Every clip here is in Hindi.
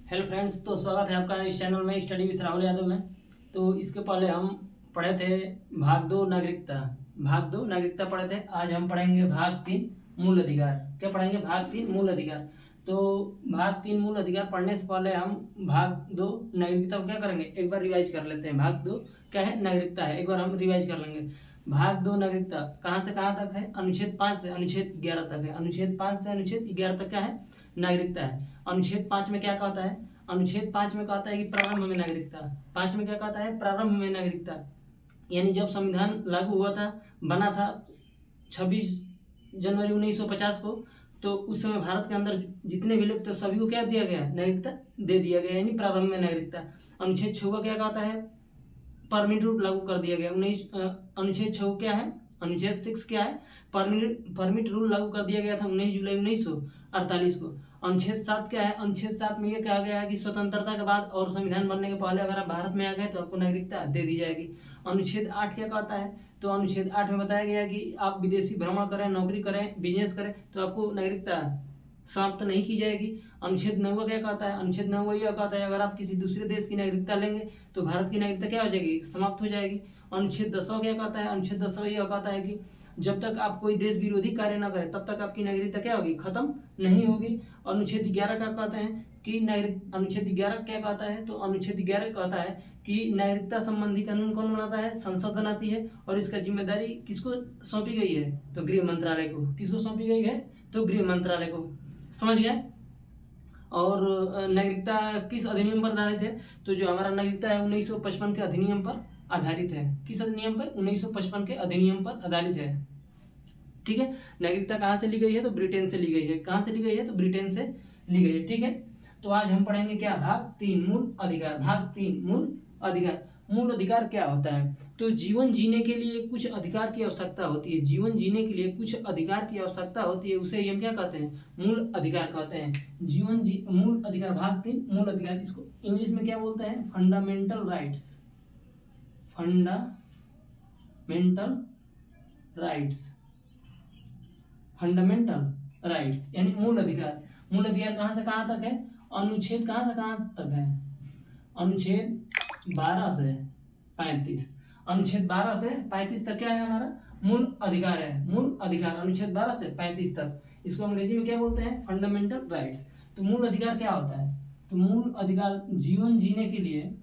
हेलो फ्रेंड्स, तो स्वागत है आपका इस चैनल में स्टडी विथ राहुल यादव में। तो इसके पहले हम पढ़े थे भाग 2 नागरिकता पढ़े थे। आज हम पढ़ेंगे भाग 3 मूल अधिकार। क्या पढ़ेंगे? भाग 3 मूल अधिकार। तो भाग 3 मूल अधिकार पढ़ने से पहले हम भाग 2 नागरिकता को क्या करेंगे, एक बार रिवाइज कर लेते हैं। भाग 2 क्या है? नागरिकता है। एक बार हम रिवाइज कर लेंगे। भाग 2 नागरिकता कहाँ से कहाँ तक है? अनुच्छेद 5 से अनुच्छेद 11 तक है। अनुच्छेद 5 से अनुच्छेद 11 तक क्या है? नागरिकता है। अनुच्छेद 5 में क्या कहता है? अनुच्छेद 5 में कहता है कि प्रारंभ में नागरिकता। 5 में क्या कहता है? प्रारंभ में नागरिकता। यानी जब संविधान लागू हुआ था, बना था 26 जनवरी 1950 को, तो उस समय भारत के अंदर जितने भी लोग थे सभी को क्या दिया गया? नागरिकता दे दिया गया, यानी प्रारंभ में नागरिकता। अनुच्छेद 6 क्या कहता है? परमिट रूल लागू कर दिया गया। अनुच्छेद 6 क्या है? अनुच्छेद 6 क्या है? परमिट रूल लागू कर दिया गया था 19 जुलाई 1948 को। अनुच्छेद 7 क्या है? अनुच्छेद 7 में ये कहा गया है कि स्वतंत्रता के बाद और संविधान बनने के पहले अगर आप भारत में आ गए तो आपको नागरिकता दे दी जाएगी। अनुच्छेद 8 क्या कहता है? तो अनुच्छेद 8 में बताया गया है कि आप विदेशी भ्रमण करें, नौकरी करें, बिजनेस करें तो आपको नागरिकता समाप्त नहीं की जाएगी। अनुच्छेद 9 क्या कहता है? अनुच्छेद 9 यह कहता है अगर आप किसी दूसरे देश की नागरिकता लेंगे तो भारत की नागरिकता क्या हो जाएगी? समाप्त हो जाएगी। अनुच्छेद 10 क्या कहता है? अनुच्छेद 10 यह कहता है कि जब तक आप कोई देश विरोधी कार्य न करें तब तक आपकी नागरिकता क्या होगी? खत्म नहीं होगी। अनुच्छेद 11 क्या कहते हैं कि अनुच्छेद 11 क्या कहता है? तो अनुच्छेद 11 कहता है कि नागरिकता संबंधी कानून कौन बनाता है? संसद बनाती है। और इसका जिम्मेदारी किसको सौंपी गई है? तो गृह मंत्रालय को। किसको सौंपी गई है? तो गृह मंत्रालय को। समझ गए? और नागरिकता किस अधिनियम पर आधारित है? तो जो हमारा नागरिकता है 1955 के अधिनियम पर आधारित है। किस अधिनियम पर? 1955 के अधिनियम पर आधारित है। ठीक है। नागरिकता कहाँ से ली गई है? तो ब्रिटेन से ली गई है। कहाँ से ली गई है? तो ब्रिटेन से ली गई है। ठीक है। तो आज हम पढ़ेंगे क्या? भाग 3 मूल अधिकार। भाग 3 मूल अधिकार। मूल अधिकार क्या होता है? तो जीवन जीने के लिए कुछ अधिकार की आवश्यकता होती है। जीवन जीने के लिए कुछ अधिकार की आवश्यकता होती है, उसे हम क्या कहते हैं? मूल अधिकार कहते हैं। मूल अधिकार। भाग 3 मूल अधिकार। इसको इंग्लिश में क्या बोलते हैं? Fundamental rights. Fundamental rights. Fundamental rights यानी मूल अधिकार। मूल अधिकार कहाँ से कहाँ तक है? अनुच्छेद कहाँ से कहाँ तक है? अनुच्छेद 12 से 35। अनुच्छेद 12 से 35 तक क्या है हमारा? मूल अधिकार है। मूल अधिकार अनुच्छेद 12 से 35 तक। इसको अंग्रेजी में क्या बोलते हैं? Fundamental rights. तो मूल अधिकार क्या होता है? तो मूल अधिकार जीवन जीने के लिए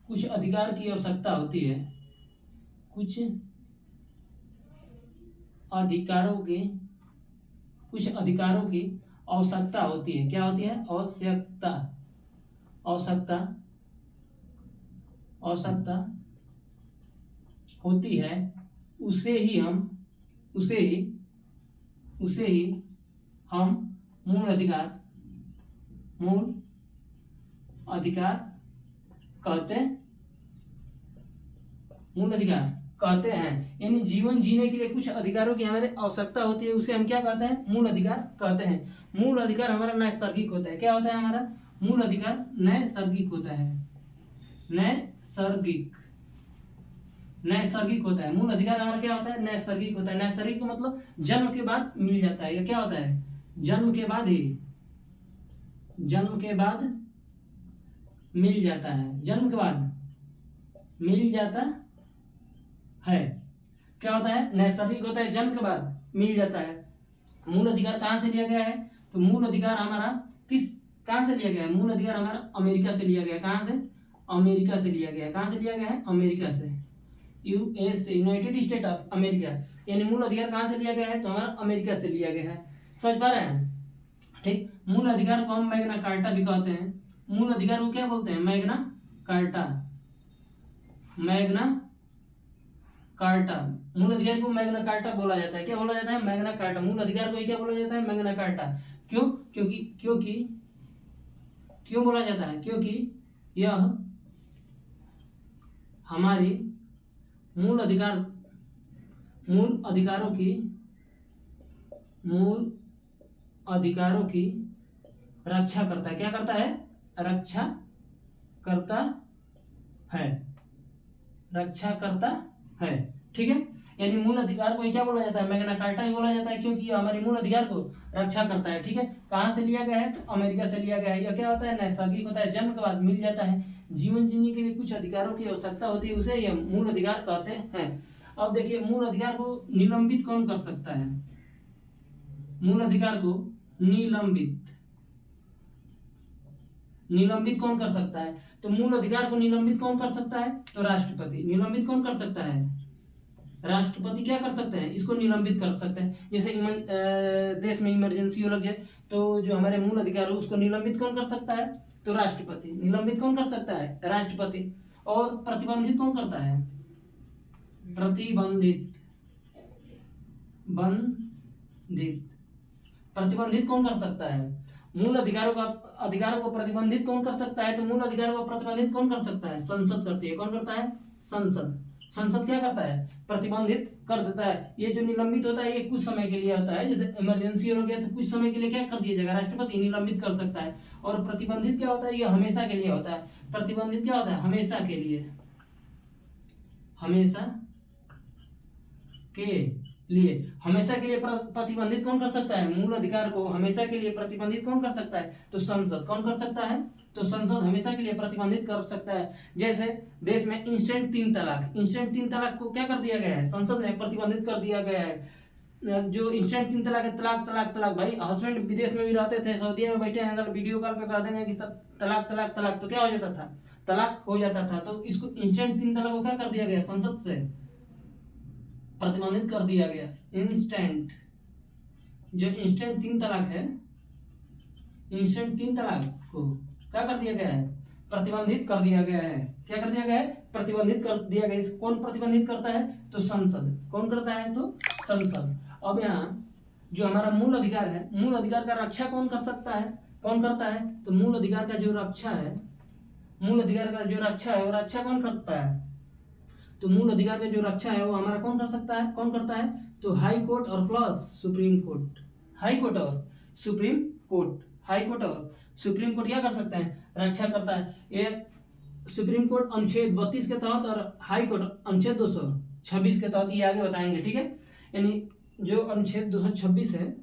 कुछ अधिकार की आवश्यकता होती है। कुछ अधिकारों की आवश्यकता होती है। क्या होती है? आवश्यकता होती है। उसे ही हम मूल अधिकार कहते हैं। यानी जीवन जीने के लिए कुछ अधिकारों की हमारे आवश्यकता होती है, उसे हम क्या कहते हैं? मूल अधिकार कहते हैं। मूल अधिकार हमारा नैसर्गिक होता है। क्या होता है हमारा? मूल अधिकार नैसर्गिक होता है। नैसर्गिक होता है। मूल अधिकार हमारा क्या होता है? नैसर्गिक होता है। नैसर्गिक मतलब जन्म के बाद मिल जाता है। या क्या होता है? जन्म के बाद मिल जाता है। जन्म के बाद मिल जाता है। क्या होता है? नैसर्गिक होता है, जन्म के बाद मिल जाता है। मूल अधिकार कहाँ से लिया गया है? तो मूल अधिकार हमारा कहाँ से लिया गया है? मूल अधिकार हमारा अमेरिका से लिया गया है। कहाँ से? अमेरिका से लिया गया है। कहाँ से लिया गया है? अमेरिका से। US, United state of America. यानी मूल अधिकार कहाँ से लिया गया है? तो हमारा अमेरिका से लिया गया है। समझ पा रहे हैं? ठीक। मूल अधिकार को हम मैग्ना कार्टा भी कहते हैं। मूल अधिकार को क्या बोलते हैं? Magna carta. मूल अधिकार को मैग्ना कार्टा बोला जाता है। क्या बोला जाता है? Magna carta. मूल अधिकार को ही क्या बोला जाता है? Magna carta. क्यों? क्यों बोला जाता है? क्योंकि यह हमारी मूल अधिकारों की रक्षा करता है। क्या करता है? रक्षा करता है। है। ठीक है, यानी मूल अधिकार को क्या बोला जाता है, मैग्ना कार्टा ही बोला जाता है, क्योंकि ये हमारे मूल अधिकार को रक्षा करता है। ठीक है, कहाँ से लिया गया है, तो अमेरिका से लिया गया है। यह क्या होता है, नैसर्गिक होता है, जन्म के बाद मिल जाता है। जीवन जीने के लिए कुछ अधिकारों की आवश्यकता होती है, उसे यह मूल अधिकार कहते हैं। अब देखिए, मूल अधिकार को निलंबित कौन कर सकता है, मूल अधिकार को निलंबित कौन कर सकता है, तो मूल अधिकार को निलंबित कौन कर सकता है, तो राष्ट्रपति। निलंबित कौन कर सकता है, राष्ट्रपति क्या कर सकते हैं, इसको निलंबित कर सकते हैं। जैसे देश में इमरजेंसी हो लग जाए तो जो हमारे मूल अधिकार है उसको निलंबित कौन कर सकता है, तो राष्ट्रपति। निलंबित कौन कर सकता है, राष्ट्रपति। और प्रतिबंधित कौन करता है, प्रतिबंधित कौन कर सकता है, मूल अधिकारों को प्रतिबंधित कौन कर सकता है, तो मूल अधिकारों को प्रतिबंधित कौन कर सकता है, संसद करती है। कौन करता है, संसद क्या करता है, प्रतिबंधित कर देता है। ये जो निलंबित होता है ये कुछ समय के लिए होता है, जैसे इमरजेंसी हो गया तो कुछ समय के लिए क्या कर दिया जाएगा, राष्ट्रपति निलंबित कर सकता है। और प्रतिबंधित क्या होता है, ये हमेशा के लिए होता है। प्रतिबंधित क्या होता है, हमेशा के लिए हमेशा के लिए प्रतिबंधित कौन कर सकता है, मूल अधिकार को हमेशा के लिए प्रतिबंधित कौन कर सकता है, तो संसद। कौन कर सकता है, तो संसद हमेशा के लिए प्रतिबंधित कर सकता है। जैसे देश में इंस्टेंट 3 तलाक को क्या कर दिया गया है, संसद ने प्रतिबंधित कर दिया गया है। जो इंस्टेंट 3 तलाक है, तलाक तलाक तलाक, भाई हस्बैंड विदेश में भी रहते थे, सऊदी में बैठे हैं, अगर वीडियो कॉल पे कर देंगे कि तलाक तलाक तलाक, तो क्या हो जाता था, तलाक हो जाता था। तो इसको इंस्टेंट 3 तलाक को क्या कर दिया गया, संसद से प्रतिबंधित कर दिया गया। इंस्टेंट 3 तलाक है, इंस्टेंट 3 तलाक को क्या कर दिया गया है, प्रतिबंधित कर दिया गया है। क्या कर दिया गया है, प्रतिबंधित कर दिया गया। कौन प्रतिबंधित करता है, तो संसद। कौन करता है, तो संसद। अब यहाँ जो हमारा मूल अधिकार है, मूल अधिकार का रक्षा कौन कर सकता है, कौन करता है, तो मूल अधिकार का जो रक्षा है, मूल अधिकार का जो रक्षा है वो रक्षा कौन करता है, तो मूल अधिकार का जो रक्षा है वो हमारा कौन कर सकता है, कौन करता है, तो हाई कोर्ट और plus supreme court. High court और सुप्रीम कोर्ट, हाई कोर्ट और सुप्रीम कोर्ट क्या कर सकते हैं, रक्षा करता है। ये सुप्रीम कोर्ट अनुच्छेद 32 के तहत और हाई कोर्ट अनुच्छेद 226 के तहत, ये आगे बताएंगे। ठीक है, यानी जो अनुच्छेद 226 है,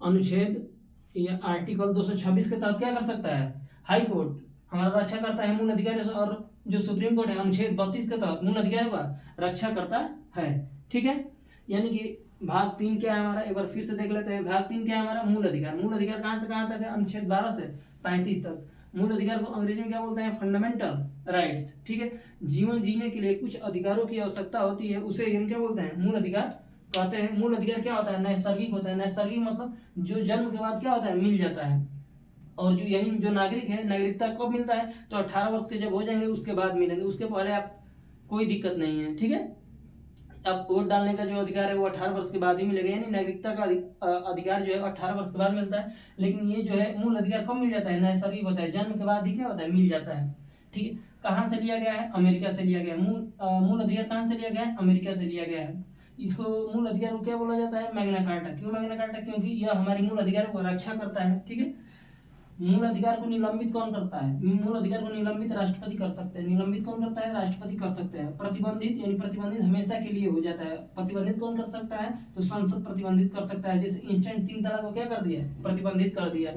अनुच्छेद या आर्टिकल 226 के तहत क्या कर सकता है, हाई कोर्ट हमारा रक्षा करता है मूल अधिकार, और जो सुप्रीम कोर्ट है अनुच्छेद 32 के तहत मूल अधिकारों का रक्षा करता है। ठीक है, यानी कि भाग 3 क्या है हमारा, एक बार फिर से देख लेते हैं। भाग 3 क्या है हमारा, मूल अधिकार। मूल अधिकार कहाँ से कहाँ तक है, अनुच्छेद 12 से 35 तक। मूल अधिकार को अंग्रेजी में क्या बोलते हैं, फंडामेंटल राइट्स। ठीक है, जीवन जीने के लिए कुछ अधिकारों की आवश्यकता होती है, उसे हम क्या बोलते हैं, मूल अधिकार कहते हैं। मूल अधिकार क्या होता है, नैसर्गिक होता है। नैसर्गिक मतलब जो जन्म के बाद क्या होता है, मिल जाता है। और जो यही जो नागरिक है, नागरिकता कब मिलता है, तो 18 वर्ष के जब हो जाएंगे उसके बाद मिलेंगे, उसके पहले आप कोई दिक्कत नहीं है। ठीक है, अब वोट डालने का जो अधिकार है वो 18 वर्ष के बाद ही मिलेगा, यानी नागरिकता का अधिकार जो है 18 वर्ष के बाद मिलता है। लेकिन ये जो है मूल अधिकार कब मिल जाता है, नैसर्गिक होता है, जन्म के बाद ही क्या होता है, मिल जाता है। ठीक है, कहाँ से लिया गया है, अमेरिका से लिया गया है। मूल अधिकार कहाँ से लिया गया है, अमेरिका से लिया गया है। इसको मूल अधिकार को क्या बोला जाता है, मैग्ना कार्टा। क्यों मैग्ना कार्टा, क्योंकि यह हमारे मूल अधिकारों को रक्षा करता है। ठीक है, मूल अधिकार को निलंबित कौन करता है, मूल अधिकार को निलंबित राष्ट्रपति कर सकते हैं। निलंबित कौन करता है, राष्ट्रपति कर सकते हैं। प्रतिबंधित यानी प्रतिबंधित हमेशा के लिए हो जाता है। प्रतिबंधित कौन कर सकता है, तो संसद प्रतिबंधित कर सकता है। जैसे इंस्टेंट 3 तलाक को क्या कर दिया, प्रतिबंधित कर दिया।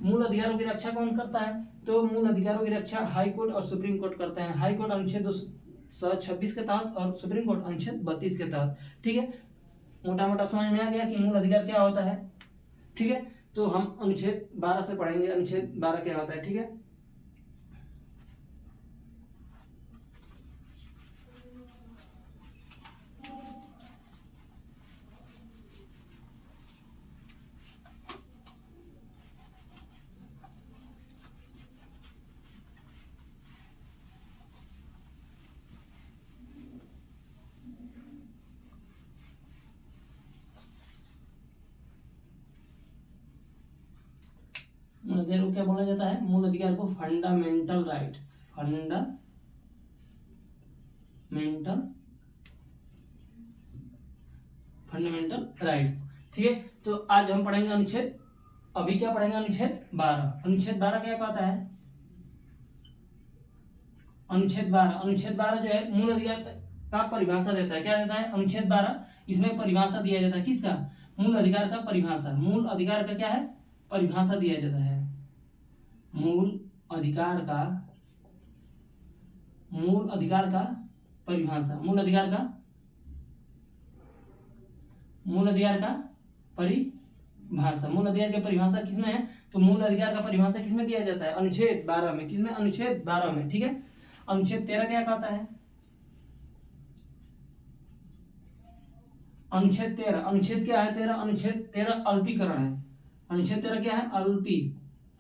मूल अधिकारों की रक्षा कौन करता है, तो मूल अधिकारों की रक्षा हाई कोर्ट और सुप्रीम कोर्ट करते हैं। हाई कोर्ट अनुच्छेद 226 के तहत और सुप्रीम कोर्ट अनुच्छेद 32 के तहत। ठीक है, मोटा मोटा समझ में आ गया कि मूल अधिकार क्या होता है। ठीक है, तो हम अनुच्छेद 12 से पढ़ेंगे, अनुच्छेद 12 क्या होता है। ठीक है, मूल अधिकार को क्या बोला जाता है, मूल अधिकार को फंडामेंटल राइट्स, फंडामेंटल राइट्स। ठीक है, तो आज हम पढ़ेंगे अनुच्छेद, अभी क्या पढ़ेंगे, अनुच्छेद 12। अनुच्छेद 12 क्या कहता है, अनुच्छेद 12 जो है मूल अधिकार का परिभाषा देता है। क्या देता है? अनुच्छेद 12 इसमें परिभाषा दिया जाता है। किसका? मूल अधिकार का परिभाषा। मूल अधिकार का क्या है? परिभाषा दिया जाता है। मूल अधिकार का परिभाषा। मूल अधिकार का परिभाषा। मूल अधिकार की परिभाषा किसमें है? तो मूल अधिकार का परिभाषा किसमें दिया जाता है? अनुच्छेद 12 में। किसमें? अनुच्छेद 12 में। ठीक है। अनुच्छेद 13 क्या कहता है? अनुच्छेद 13 क्या है? 13 अनुच्छेद 13 अल्पीकरण है। अनुच्छेद 13 क्या है?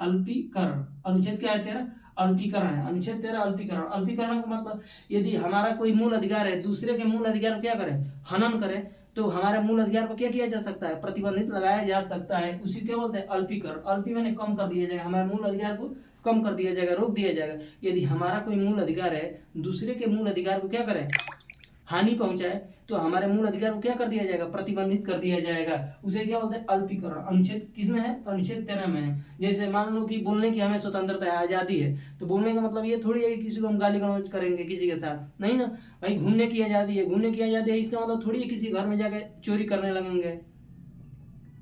अल्पीकरण। अनुच्छेद क्या है? 13 अल्पीकरण है। अनुच्छेद 13 अल्पीकरण। अल्पीकरण का मतलब यदि हमारा कोई मूल अधिकार है, दूसरे के मूल अधिकार को क्या करे? हनन करे, तो हमारे मूल अधिकार को क्या किया जा सकता है? प्रतिबंधित लगाया जा सकता है। उसी क्या बोलते हैं? अल्पीकरण। अल्पी मैंने कम कर दिया जाएगा, हमारे मूल अधिकार को कम कर दिया जाएगा, रोक दिया जाएगा। यदि हमारा कोई मूल अधिकार है, दूसरे के मूल अधिकार को क्या करे? हानि पहुंचाए, तो हमारे मूल अधिकार को क्या कर दिया जाएगा? प्रतिबंधित कर दिया जाएगा। उसे क्या बोलते हैं? अल्पीकरण। अनुच्छेद किसमें है? तो अनुच्छेद 13 में है। जैसे मान लो कि बोलने की हमें स्वतंत्रता है, आजादी है, तो बोलने का मतलब ये थोड़ी है कि किसी को हम गाली गलौज करेंगे किसी के साथ, नहीं ना भाई। घूमने की आजादी है, इसका मतलब थोड़ी है किसी घर में जाके चोरी करने लगेंगे।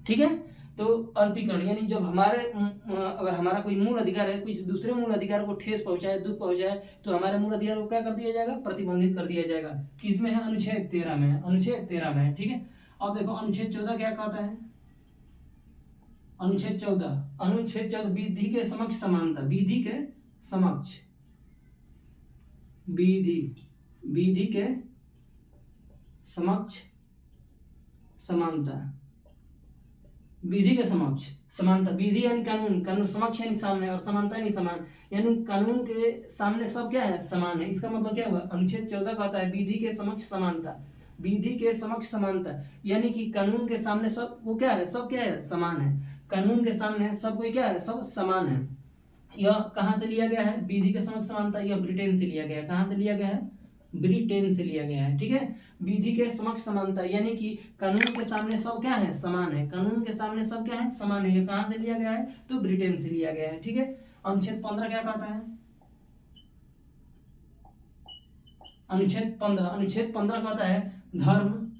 ठीक है। तो अल्पीकरण यानी जब अगर हमारा कोई मूल अधिकार है, कोई दूसरे मूल अधिकार को ठेस पहुंचाए, दुख पहुंचाए, तो हमारे मूल अधिकार को क्या कर दिया जाएगा? प्रतिबंधित कर दिया जाएगा। किसमें है? अनुच्छेद 13 में है। अनुच्छेद 13 में है। ठीक है। अब देखो अनुच्छेद 14 क्या कहता है? अनुच्छेद 14 विधि के समक्ष समानता। विधि के समक्ष समानता। विधि के समक्ष समानता। विधि यानी कानून समक्ष यानी सामने, और समानता यानी समान, यानी कानून के सामने सब क्या है? समान है। इसका मतलब क्या हुआ? अनुच्छेद 14 कहता है विधि के समक्ष समानता। विधि के समक्ष समानता यानी कि कानून के सामने सब वो क्या है? सब क्या है? समान है। कानून के सामने सब कोई क्या है? सब समान है। यह कहाँ से लिया गया है? विधि के समक्ष समानता यह ब्रिटेन से लिया गया है। कहाँ से लिया गया है? ब्रिटेन से लिया गया है। ठीक है। विधि के समक्ष समानता यानी कि कानून के सामने सब क्या है? समान है। कानून के सामने सब क्या है? समान है। ये कहाँ से लिया गया है? तो ब्रिटेन से लिया गया है। ठीक है। अनुच्छेद 15 क्या कहता है? अनुच्छेद 15 कहता है धर्म,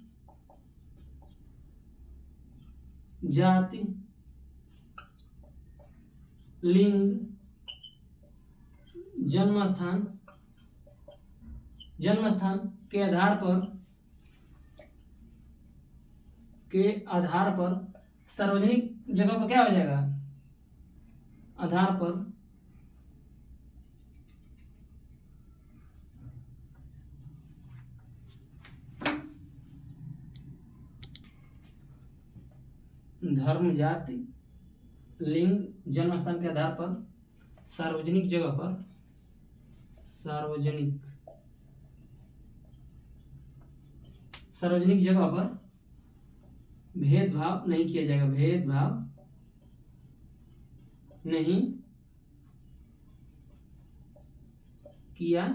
जाति, लिंग, जन्म स्थान के आधार पर सार्वजनिक जगह पर क्या हो जाएगा? आधार पर धर्म, जाति, लिंग, जन्म स्थान के आधार पर सार्वजनिक जगह पर भेदभाव नहीं किया जाएगा। भेदभाव नहीं किया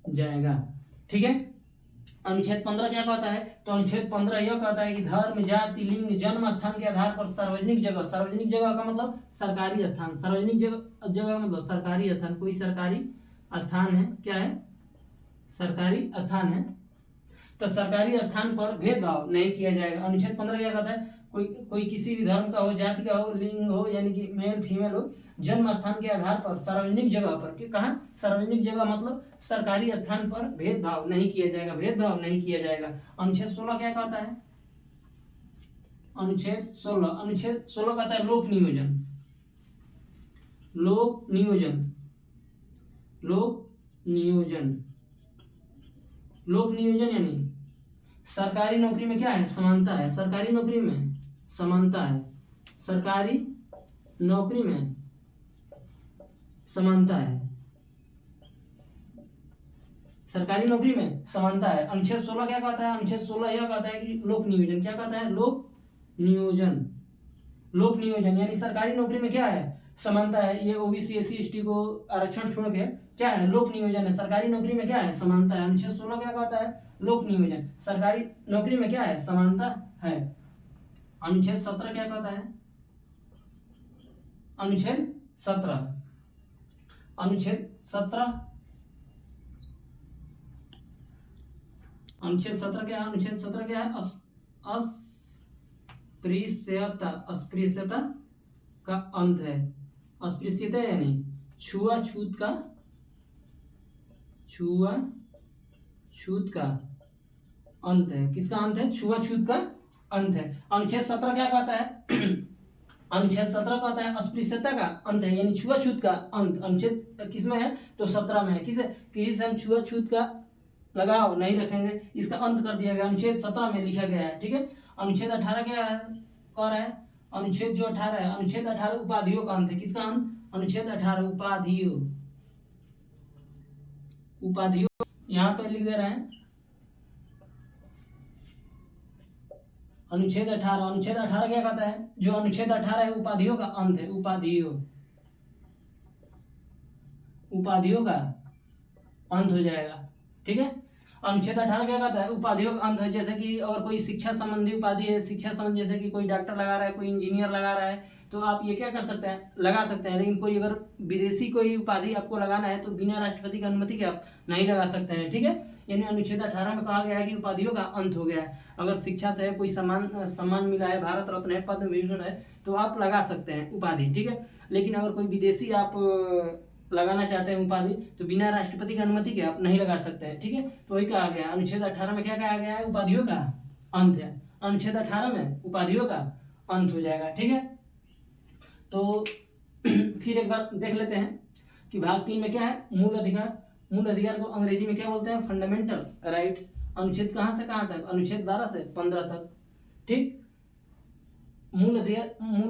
जाएगा। ठीक है। अनुच्छेद 15 क्या कहता है? तो अनुच्छेद 15 यह कहता है कि धर्म, जाति, लिंग, जन्म स्थान के आधार पर सार्वजनिक जगह का मतलब सरकारी स्थान। सार्वजनिक जगह का मतलब सरकारी स्थान। कोई सरकारी स्थान है, क्या है? सरकारी स्थान है, तो सरकारी स्थान पर भेदभाव नहीं किया जाएगा। अनुच्छेद 15 क्या कहता है? कोई किसी भी धर्म का हो, जाति का हो, लिंग हो, यानी कि मेल फीमेल हो, जन्म स्थान के आधार पर सार्वजनिक जगह पर, कहाँ? सार्वजनिक जगह मतलब सरकारी स्थान पर भेदभाव नहीं किया जाएगा। भेदभाव नहीं किया जाएगा। अनुच्छेद 16 क्या कहता है? अनुच्छेद 16 कहता है लोक नियोजन यानी सरकारी नौकरी में क्या है? समानता है। सरकारी नौकरी में समानता है। सरकारी नौकरी में समानता है। सरकारी नौकरी में समानता है। अनुच्छेद 16 क्या कहता है? अनुच्छेद 16 यह कहता है कि लोक नियोजन। क्या कहता है? लोक नियोजन यानी सरकारी नौकरी में क्या है? समानता है। ये ओबीसी, एससी, एसटी को आरक्षण छोड़ के क्या है? लोक नियोजन है। सरकारी नौकरी में क्या है? समानता है। अनुच्छेद 16 क्या कहता है? लोक नियोजन। सरकारी नौकरी में क्या है? समानता है। अनुच्छेद 17 क्या कहता है? अनुच्छेद 17। अनुच्छेद 17 क्या है? अनुच्छेद 17 क्या है? अस्पृश्यता, अस्पृश्यता का अंत है। अस्पृश्यता यानी छुआछूत का, छुआछूत का अंत है। किसका अंत है? छुआछूत का अंत है। अनुच्छेद 17 क्या कहता है? अनुच्छेद 17 कहता है अस्पृश्यता का अंत है, यानी छुआछूत का अंत। अनुच्छेद किसमें है? तो 17 में है। किसे? कि इसे हम छुआछूत का लगाव नहीं रखेंगे, इसका अंत कर दिया गया, अनुच्छेद 17 में लिखा गया है। ठीक है। अनुच्छेद 18 क्या है? कह रहा है अनुच्छेद जो 18 है, अनुच्छेद 18 उपाधियों का अंत है। किसका अंत? अनुच्छेद 18 उपाधियों, उपाधियों यहाँ पे लिख दे रहे हैं अनुच्छेद 18। अनुच्छेद 18 क्या कहता है? जो अनुच्छेद 18 है उपाधियों का अंत है। उपाधियों, उपाधियों का अंत हो जाएगा। ठीक है। अनुच्छेद 18 क्या कहता है? उपाधियों का अंत है। जैसे कि और कोई शिक्षा संबंधी उपाधि है, शिक्षा संबंधी, जैसे कि कोई डॉक्टर लगा रहा है, कोई इंजीनियर लगा रहा है, तो आप ये क्या कर सकते हैं? लगा सकते हैं। लेकिन कोई अगर विदेशी कोई उपाधि आपको लगाना है तो बिना राष्ट्रपति की अनुमति के आप नहीं लगा सकते हैं। ठीक है। यानी अनुच्छेद 18 में कहा गया है कि उपाधियों का अंत हो गया है। अगर शिक्षा से कोई सम्मान मिला है, भारत रत्न है, पद्म विभूषण है, तो आप लगा सकते हैं उपाधि। ठीक है। लेकिन अगर कोई विदेशी आप लगाना चाहते हैं उपाधि, तो बिना राष्ट्रपति की अनुमति के आप नहीं लगा सकते हैं। ठीक है। तो वही कहा गया है अनुच्छेद 18 में, क्या कहा गया है? उपाधियों का अंत है। अनुच्छेद 18 में उपाधियों का अंत हो जाएगा। ठीक है। तो फिर एक बार देख लेते हैं कि भाग 3 में क्या है? मूल अधिकार। मूल अधिकार को अंग्रेजी में क्या बोलते हैं? Fundamental rights. अनुच्छेद कहाँ से कहाँ तक? अनुच्छेद 12 से 15 तक। ठीक। मूल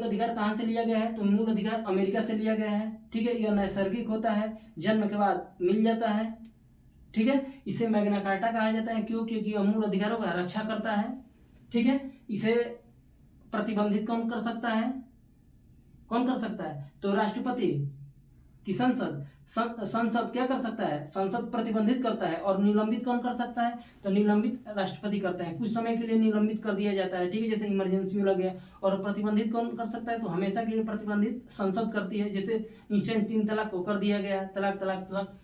अधिकार कहाँ से लिया गया है? तो मूल अधिकार अमेरिका से लिया गया है। ठीक है। यह नैसर्गिक होता है, जन्म के बाद मिल जाता है। ठीक है। इसे मैग्ना कार्टा कहा जाता है। क्यों? क्योंकि यह मूल अधिकारों का रक्षा करता है। ठीक है। इसे प्रतिबंधित कौन कर सकता है? कौन कर सकता है? तो राष्ट्रपति की संसद। संसद क्या कर सकता है? संसद प्रतिबंधित करता है। और निलंबित कौन कर सकता है? तो निलंबित राष्ट्रपति करता है। कुछ समय के लिए निलंबित कर दिया जाता है। ठीक है। जैसे इमरजेंसी में लग गया। और प्रतिबंधित कौन कर सकता है? तो हमेशा के लिए प्रतिबंधित संसद करती है। जैसे इंस्टेंट 3 तलाक को कर दिया गया, तलाक तलाक तलाक।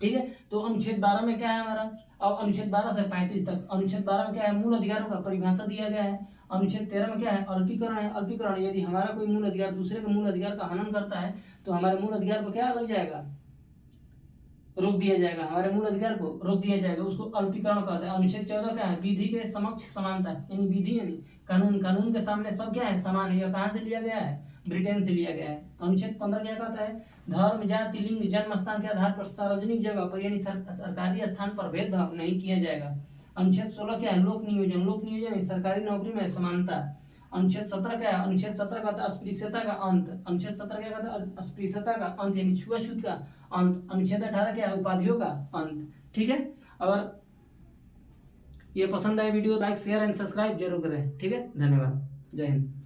ठीक है। तो अनुच्छेद 12 में क्या है हमारा? अब अनुच्छेद 12 से 35 तक। अनुच्छेद 12 में क्या है? मूल अधिकारों का परिभाषा दिया गया है। अनुच्छेद 13 में क्या है? अल्पीकरण है। अल्पीकरण, यदि हमारा कोई मूल अधिकार दूसरे के मूल अधिकार का हनन करता है तो हमारे मूल अधिकार पर क्या लग जाएगा? रोक दिया जाएगा। हमारे मूल अधिकार को रोक दिया जाएगा, उसको अल्पीकरण कहते हैं। अनुच्छेद 14 क्या है? विधि के समक्ष समानता, यानी विधि यानी कानून, कानून के सामने सब क्या है? समान है। यह कहाँ से लिया गया है? ब्रिटेन से लिया गया है। अनुच्छेद 15 क्या कहता है? धर्म, जाति, लिंग, जन्म स्थान के आधार पर सार्वजनिक जगह पर यानी सरकारी स्थान पर भेदभाव नहीं किया जाएगा। अनुच्छेद 16 क्या है? लोक नियोजन। लोक नियोजन सरकारी नौकरी में समानता। अनुच्छेद 17 क्या है? अनुच्छेद 17 कहता है अस्पृश्यता का अंत। अनुच्छेद 17 क्या कहता है? अस्पृश्यता का अंत यानी छुआछूत का अंत। अनुच्छेद 18 क्या है? उपाधियों का अंत। ठीक है। अगर ये पसंद आए video, like share and subscribe जरूर करें। ठीक है। धन्यवाद। जय हिंद।